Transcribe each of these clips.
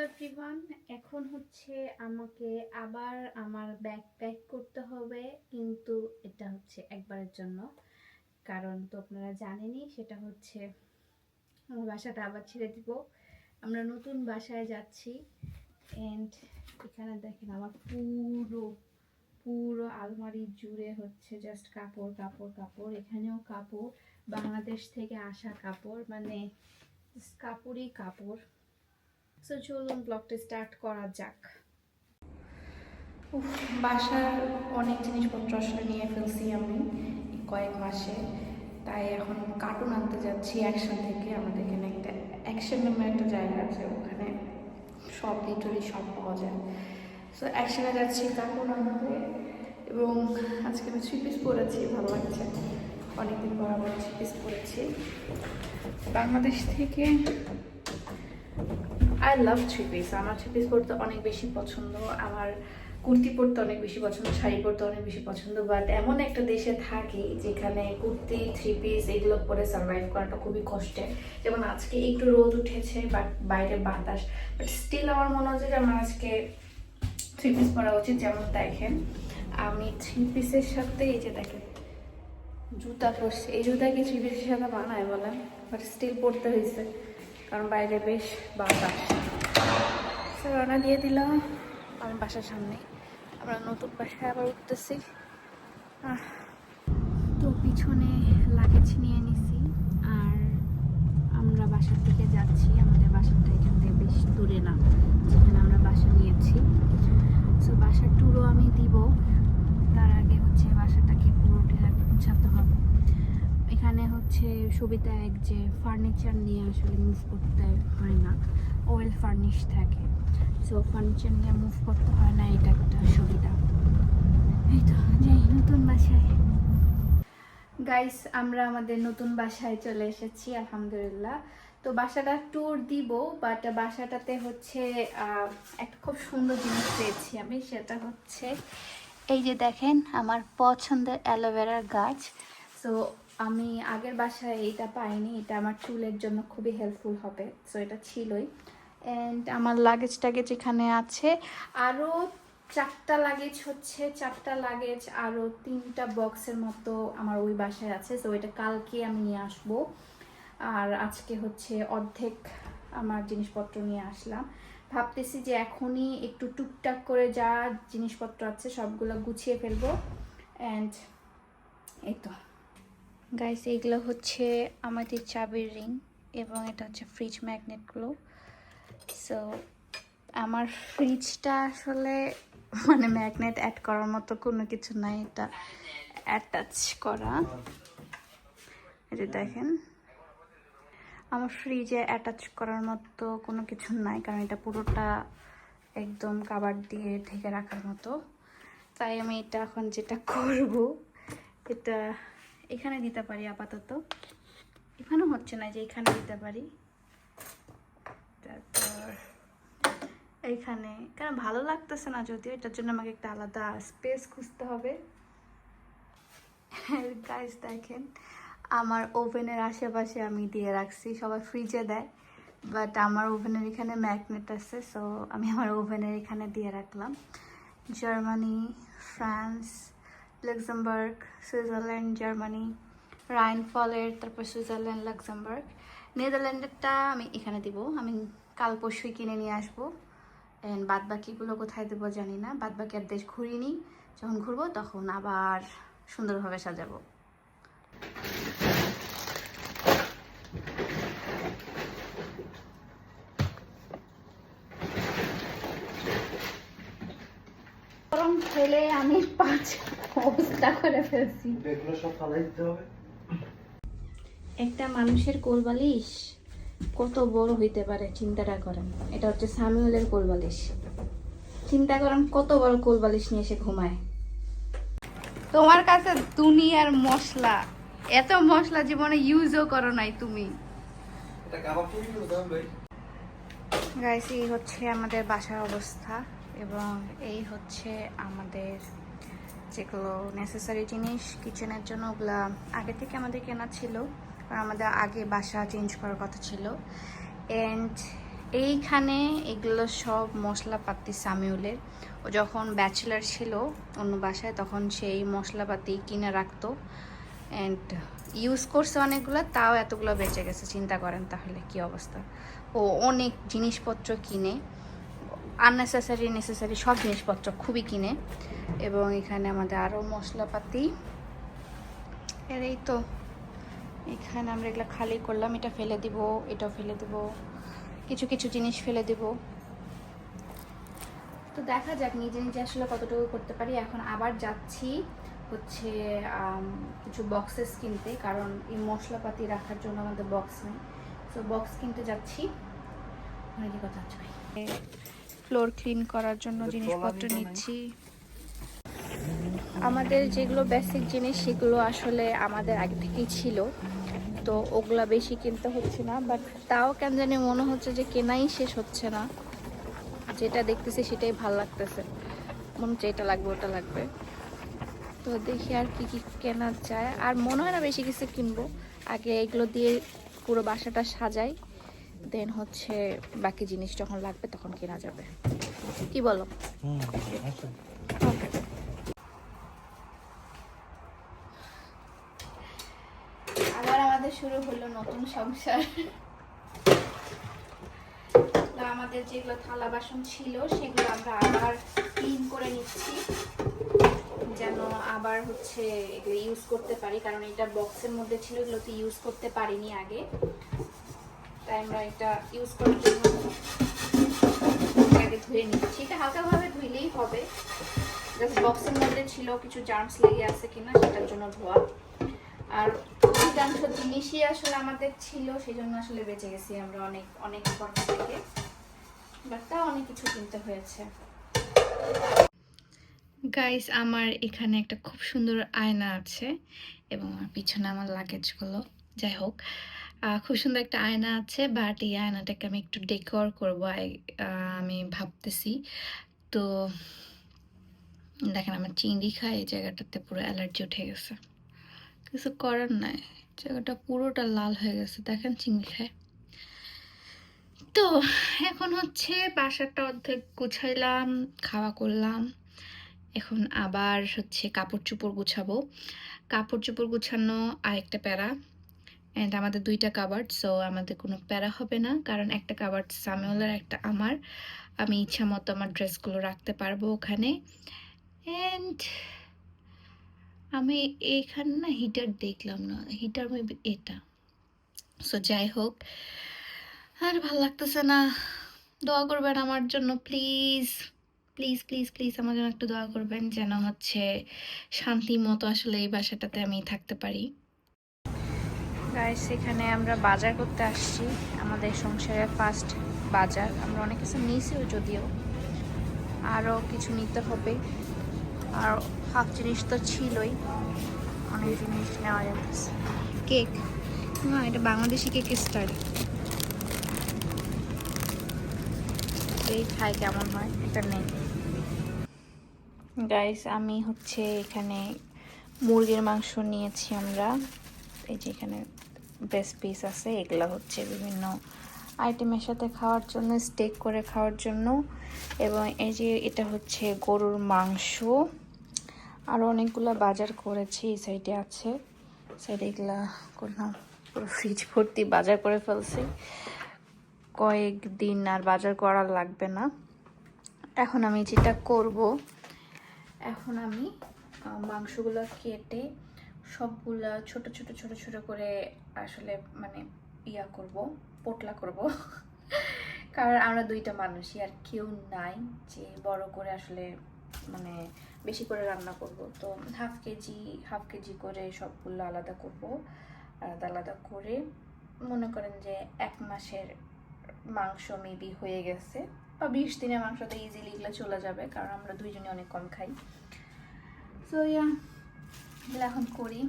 Everyone, এখন হচ্ছে আমাকে আবার আমার ব্যাগ প্যাক করতে হবে, কিন্তু এটা হচ্ছে একবারের জন্য। কারণ তো আপনারা জানেনই, সেটা হচ্ছে আমার বাসাটা আবার ছেড়ে দিব। আমরা নতুন বাসায় যাচ্ছি। এন্ড এখানে দেখেন আমার পুরো পুরো আলমারি জুড়ে হচ্ছে জাস্ট কাপড় কাপড় কাপড়। এখানেও কাপড়, বাংলাদেশ থেকে আসা কাপড়, মানে কাপড়ই কাপড়। সো চলুন ব্লগটা স্টার্ট করা যাক। বাসার অনেক জিনিসপত্র আসলে নিয়ে ফেলছি আমি কয়েক মাসে, তাই এখন কার্টুন আনতে যাচ্ছি অ্যাকশন থেকে। আমাদের এখানে একটা অ্যাকশন নামে একটা জায়গা আছে, ওখানে সব লিটারি সব পাওয়া যায়। সো অ্যাকশনে যাচ্ছি কার্টুন আনতে। এবং আজকে আমি 3 পিস পরেছি, ভালো লাগছে। অনেকদিন পর আবার 3 পিস পরেছি বাংলাদেশ থেকে। I love 3 piece. আমার 3 পিস পরতে অনেক বেশি পছন্দ। আমার কুর্তি পরতে অনেক বেশি পছন্দ, শাড়ি পরতে অনেক বেশি পছন্দ। বাট এমন একটা দেশে থাকি যেখানে কুর্তি 3 পিস এগুলো পরে সার্ভাইভ করাটা খুবই কষ্টের। যেমন আজকে একটু রোদ উঠেছে, বাট বাইরে বাতাস, বাট স্টিল আমার মনে হচ্ছে যে আমার আজকে 3 পিস পরা উচিত। যেমন দেখেন আমি 3 পিসের সাথে এই যে দেখেন জুতা পরছি। এই জুতা কি 3 পিসের সাথে বানায় বলেন? বাট স্টিল পরতে হয়েছে কারণ বাইরে বেশ বাতাস। রওনা দিয়ে দিলাম আমি বাসার সামনে। আমরা নতুন বাসায় আবার উঠতেছি। তো পিছনে লাগেজ নিয়ে নিছি আর আমরা বাসার দিকে যাচ্ছি। আমাদের বাসাটা এখান থেকে বেশ দূরে না, যেখানে আমরা বাসা নিয়েছি। সো বাসার ট্যুরও আমি দিব, তার আগে হচ্ছে বাসাটাকে পুরোটা পৌঁছাতে হবে। এখানে হচ্ছে সুবিধা এক যে ফার্নিচার নিয়ে আসলে মুভ করতে হয় না, ওয়েল ফার্নিশ থাকে। সো ফার্নিচার নিয়ে মুভ করতে হয় না, এটা একটা সুবিধা। এই তো যাই নতুন বাসায়। গাইস, আমরা আমাদের নতুন বাসায় চলে এসেছি আলহামদুলিল্লাহ। তো বাসাটা ট্যুর দিব, বাট বাসাটাতে হচ্ছে একটা খুব সুন্দর জিনিস পেয়েছি আমি। সেটা হচ্ছে এই যে দেখেন আমার পছন্দের অ্যালোভেরার গাছ। সো আমি আগের বাসায় এটা পাইনি, এটা আমার চুলের জন্য খুবই হেল্পফুল হবে। সো এটা ছিলই। অ্যান্ড আমার লাগেজ টাগেজ এখানে আছে আরও 4টা লাগেজ, হচ্ছে 4টা লাগেজ আরও 3টা বক্সের মতো আমার ওই বাসায় আছে। সো এটা কালকে আমি নিয়ে আসবো। আর আজকে হচ্ছে অর্ধেক আমার জিনিসপত্র নিয়ে আসলাম। ভাবতেছি যে এখনই একটু টুকটাক করে যা জিনিসপত্র আছে সবগুলো গুছিয়ে ফেলবো। অ্যান্ড এই তো গাইস, এইগুলো হচ্ছে আমাদের চাবির রিং এবং এটা হচ্ছে ফ্রিজ ম্যাগনেটগুলো। সো আমার ফ্রিজটা আসলে মানে ম্যাগনেট অ্যাড করার মতো কোনো কিছু নাই, এটা অ্যাটাচ করা। এই যে দেখেন আমার ফ্রিজে অ্যাটাচ করার মতো কোনো কিছু নাই, কারণ এটা পুরোটা একদম কাভার দিয়ে ঢেকে রাখার মতো। তাই আমি এটা এখন যেটা করব, এটা এখানে দিতে পারি আপাতত। এখানে হচ্ছে না, যে এখানে দিতে পারি। তারপর এইখানে, কারণ ভালো লাগতেছে না যদিও, এটার জন্য আমাকে একটা আলাদা স্পেস খুঁজতে হবে। গাইস দেখেন আমার ওভেনের আশেপাশে আমি দিয়ে রাখছি, সবাই ফ্রিজে দেয়, বাট আমার ওভেনের এখানে ম্যাগনেট আছে। সো আমি আমার ওভেনের এখানে দিয়ে রাখলাম। Germany, France, Luxembourg, Switzerland, Germany, রাইনফলের, তারপর সুইজারল্যান্ড, লাক্সেমবার্গ। নেদারল্যান্ডেরটা আমি এখানে দিব, আমি কাল পরশুই কিনে নিয়ে আসবো। অ্যান্ড বাদ বাকিগুলো কোথায় দেবো জানি না, বাদ বাকি আর দেশ ঘুরিনি। যখন ঘুরবো তখন আবার সুন্দরভাবে সাজাবো। গরম ফেলে আমি 5 অবস্থা করে ফেলছি। একটা মানুষের কোলবালিশ কত বড় হইতে পারে চিন্তাটা করেন। এটা হচ্ছে সামিউলের কোলবালিশ। চিন্তা করেন কত বড় কোলবালিশ নিয়ে এসে ঘুমায়। তোমার কাছে দুনিয়ার মশলা, এত মশলা জীবনে ইউজও করো নাই তুমি। গাইস, এই হচ্ছে আমাদের বাসার অবস্থা এবং এই হচ্ছে আমাদের যেগুলো নেসেসারি জিনিস কিচেনের জন্য, ওগুলা আগে থেকে আমাদের কেনা ছিল, কারণ আমাদের আগে বাসা চেঞ্জ করার কথা ছিল। অ্যান্ড এইখানে এগুলো সব মশলাপাতি সামিউলের। ও যখন ব্যাচেলার ছিল অন্য বাসায় তখন সেই মশলাপাতি কিনে রাখতো অ্যান্ড ইউজ করছে অনেকগুলো, তাও এতগুলো বেঁচে গেছে। চিন্তা করেন তাহলে কি অবস্থা। ও অনেক জিনিসপত্র কিনে, আননেসেসারি নেসেসারি সব জিনিসপত্র খুবই কিনে। এবং এখানে আমাদের আরও মশলাপাতি। এর এই তো এখানে আমরা এগুলো খালি করলাম, এটা ফেলে দিব, এটাও ফেলে দিব, কিছু কিছু জিনিস ফেলে দিব। তো দেখা যাক নিজে নিজে আসলে কতটুকু করতে পারি। এখন আবার যাচ্ছি হচ্ছে কিছু বক্সেস কিনতে, কারণ এই মশলাপাতি রাখার জন্য আমাদের বক্স নেই। তো বক্স কিনতে যাচ্ছি। অনেকই কথা আছে ভাই। ফ্লোর ক্লিন করার জন্য জিনিসপত্র নিচ্ছি। আমাদের যেগুলো বেসিক জিনিস সেগুলো আসলে আমাদের আগে থেকেই ছিল, তো ওগুলা বেশি কিনতে হচ্ছে না। বাট তাও কেন জানি মনে হচ্ছে যে কেনাই শেষ হচ্ছে না। যেটা দেখতেছি সেটাই ভাল লাগতেছে, মনে হচ্ছে এটা লাগবে ওটা লাগবে। তো দেখি আর কি কি কেনা যায়। আর মনে হয় না বেশি কিছু কিনবো, আগে এগুলো দিয়ে পুরো বাসাটা সাজাই, দেন হচ্ছে বাকি জিনিস যখন লাগবে তখন কেনা যাবে। কি বলো? ওকে। আবার আমাদের শুরু হলো নতুন সংসার। আমাদের যেগুলো থালা বাসন ছিল সেগুলো আমরা আবার ক্লিন করে নিচ্ছি, যেন আবার হচ্ছে এগুলো ইউজ করতে পারি। কারণ এটা বক্সের মধ্যে ছিল, এগুলো তো ইউজ করতে পারিনি আগে, তাই আমরা এটা ইউজ করার জন্য আগে ধুয়ে নিচ্ছি। এটা হালকাভাবে ধুইলেই হবে, জাস্ট বক্সের মধ্যে ছিল কিছু জার্মস লেগে আছে কিনা সেটার জন্য ধোয়া। আর অধিকাংশ জিনিসই আসলে আমাদের ছিল, সেই জন্য আসলে বেঁচে গেছি আমরা অনেক অনেক খরচ থেকে, বাট তাও অনেক কিছু কিনতে হয়েছে। গাইস, আমার এখানে একটা খুব সুন্দর আয়না আছে এবং আমার পিছনে আমার লাগেজগুলো। যাই হোক, খুব সুন্দর একটা আয়না আছে, বাট এই আয়নাটাকে আমি একটু ডেকোর করবো আমি ভাবতেছি। তো দেখেন আমার চিংড়ি খায় এই জায়গাটাতে পুরো অ্যালার্জি উঠে গেছে, কিছু করার নাই, জায়গাটা পুরোটা লাল হয়ে গেছে, দেখেন চিংড়ি খায়। তো এখন হচ্ছে বাসাটা অর্ধেক গুছাইলাম, খাওয়া করলাম, এখন আবার হচ্ছে কাপড় চোপড় গুছাবো। কাপড় চোপড় গুছানো আরেকটা প্যারা, অ্যান্ড আমাদের দুইটা কাবার্ড, সো আমাদের কোনো প্যারা হবে না, কারণ একটা কাবার্ড সামিউলার, একটা আমার। আমি ইচ্ছা মতো আমার ড্রেসগুলো রাখতে পারবো ওখানে। অ্যান্ড আমি এখানে না হিটার দেখলাম না, হিটার মেবি এটা। সো যাই হোক, আর ভালো লাগতেছে না। দোয়া করবেন আমার জন্য প্লিজ, প্লিজ প্লিজ প্লিজ আমার জন্য একটু দোয়া করবেন, যেন হচ্ছে শান্তি মতো আসলে এই বাসাটাতে আমি থাকতে পারি। গাইস, এখানে আমরা বাজার করতে আসছি, আমাদের সংসারের ফার্স্ট বাজার। আমরা অনেক কিছু নিয়েছিও যদিও, আরও কিছু নিতে হবে। আর হাফ জিনিস তো ছিলই, অনেক জিনিস নেওয়া যাচ্ছে। কেক না, এটা বাংলাদেশি কেকের স্টাইল, এই খাই কেমন হয়, এটা নেই। গাইস, আমি হচ্ছে এখানে মুরগির মাংস নিয়েছি আমরা, এই যে এখানে ব্রেস্ট পিস আছে, এগুলো হচ্ছে বিভিন্ন আইটেমের সাথে খাওয়ার জন্য, স্টেক করে খাওয়ার জন্য। এবং এই যে এটা হচ্ছে গরুর মাংস। আরও অনেকগুলো বাজার করেছি, এই সাইডে আছে, সাইডে এগুলা করলাম, পুরো ফ্রিজ ভর্তি বাজার করে ফেলছি, কয়েকদিন আর বাজার করা লাগবে না। এখন আমি যেটা করব, এখন আমি মাংসগুলো কেটে সবগুলা ছোট ছোট ছোট ছোট করে আসলে মানে করব, পোটলা করব। কারণ আমরা দুইটা মানুষই, আর কেউ নাই যে বড় করে আসলে মানে বেশি করে রান্না করব। তো হাফ কেজি করে সবগুলো আলাদা করব, আলাদা আলাদা করে। মনে করেন যে 1 মাসের মাংস মেবি হয়ে গেছে, বা 20 দিনের মাংস তো ইজিলি এগুলো চলে যাবে, কারণ আমরা দুইজনে অনেক কম খাই। সো এগুলো এখন করি।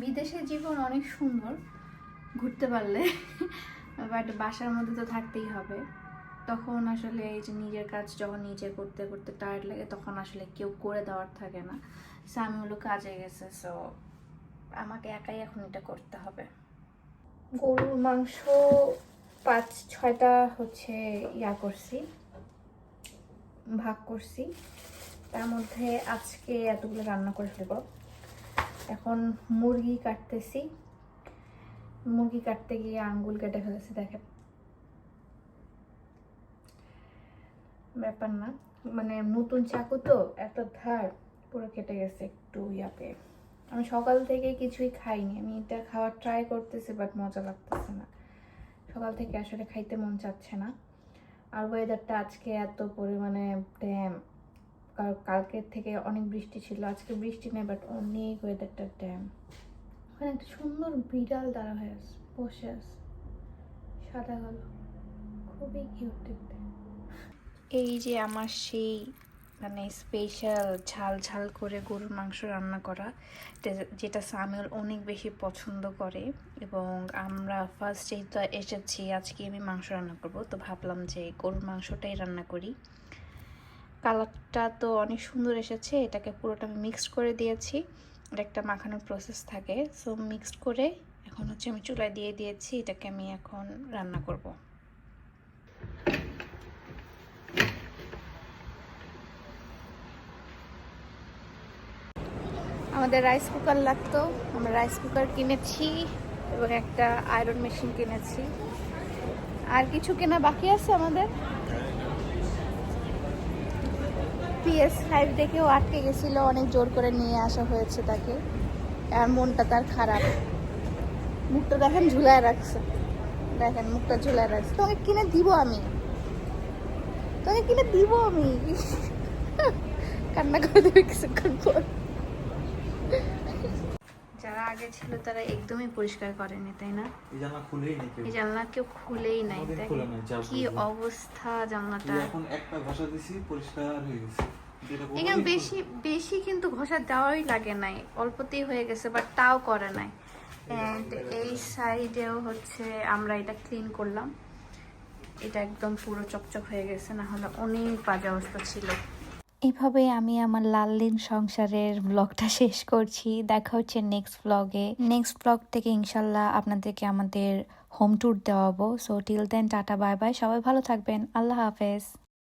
বিদেশের জীবন অনেক সুন্দর ঘুরতে পারলে, বাট বাসার মধ্যে তো থাকতেই হবে। তখন আসলে এই যে নিজের কাজ যখন নিজে করতে করতে টায়ার্ড লাগে, তখন আসলে কেউ করে দেওয়ার থাকে না। সো আমি হলো কাজে গেছে, সো আমাকে একাই এখন এটা করতে হবে। গরুর মাংস 5-6টা হচ্ছে করছি, ভাগ করছি। তার মধ্যে আজকে এতগুলো রান্না করে ফেলব। এখন মুরগি কাটতেছি। মুরগি কাটতে গিয়ে আঙ্গুল কেটে ফেলেছি, দেখেন। ব্যাপার না, মানে নতুন চাকু তো, এত ধার, পুরো কেটে গেছে একটু ইয়াতে। আমি সকাল থেকে কিছুই খাইনি, আমি এটা খাওয়ার ট্রাই করতেছি, বাট মজা লাগতেছে না। সকাল থেকে আসলে খাইতে মন চাচ্ছে না। আর ওয়েদারটা আজকে এত পরিমাণে ড্যাম, কালকের থেকে অনেক বৃষ্টি ছিল, আজকে বৃষ্টি নেই, বাট অনেক ওয়েদারটা ড্যাম। ওখানে একটা সুন্দর বিড়াল দাঁড়া হয়ে আছে, বসে আছে, সাদা কালো, খুবই কিউট দেখতে। এই যে আমার সেই মানে স্পেশাল ঝাল ঝাল করে গরুর মাংস রান্না করা, যেটা সামিউল অনেক বেশি পছন্দ করে। এবং আমরা ফার্স্ট যেহেতু এসেছি, আজকে আমি মাংস রান্না করব, তো ভাবলাম যে গরুর মাংসটাই রান্না করি। কালারটা তো অনেক সুন্দর এসেছে, এটাকে পুরোটা আমি মিক্সড করে দিয়েছি। এটা একটা মাখানোর প্রসেস থাকে, সো মিক্সড করে এখন হচ্ছে আমি চুলায় দিয়ে দিয়েছি। এটাকে আমি এখন রান্না করব। আমাদের রাইস কুকার লাগতো, আমরা রাইস কুকার কিনেছি এবং একটা আয়রন মেশিন কিনেছি। আর কিছু কেনা বাকি আছে আমাদের। PS5 দেখেও আটকে গেছিল, অনেক জোর করে নিয়ে আসা হয়েছে তাকে। আর মনটা তার খারাপ, মুখটা দেখেন ঝুলায় রাখছে, দেখেন মুখটা ঝুলায় রাখছে। তোমাকে কিনে দিব আমি, তোমাকে কিনে দিব আমি। কান্না করে দেবে কিছুক্ষণ পর। যারা আগে ছিল তারা একদমই পরিষ্কার করেনি, তাই না? এই জানলা কেউ খুলেই নাই, কি অবস্থা জানলাটা। এখন একটা ঘষা দিছি, পরিষ্কার হয়ে গেছে। এখানে বেশি বেশি কিন্তু ঘষা দেওয়াই লাগে নাই, অল্পতেই হয়ে গেছে, বাট তাও করে নাই। এন্ড এই সাইডেও হচ্ছে আমরা এটা ক্লিন করলাম, এটা একদম পুরো চকচক হয়ে গেছে, না হলে অনেক বাজে অবস্থা ছিল। এভাবে আমি আমার লাললিন সংসারের ব্লগটা শেষ করছি। দেখা হচ্ছে নেক্সট ব্লগে। নেক্সট ব্লগ থেকে ইনশাল্লাহ আপনাদেরকে আমাদের হোম ট্যুর দেওয়াবো। সো টিল দেন টাটা বাই বাই, সবাই ভালো থাকবেন, আল্লাহ হাফেজ।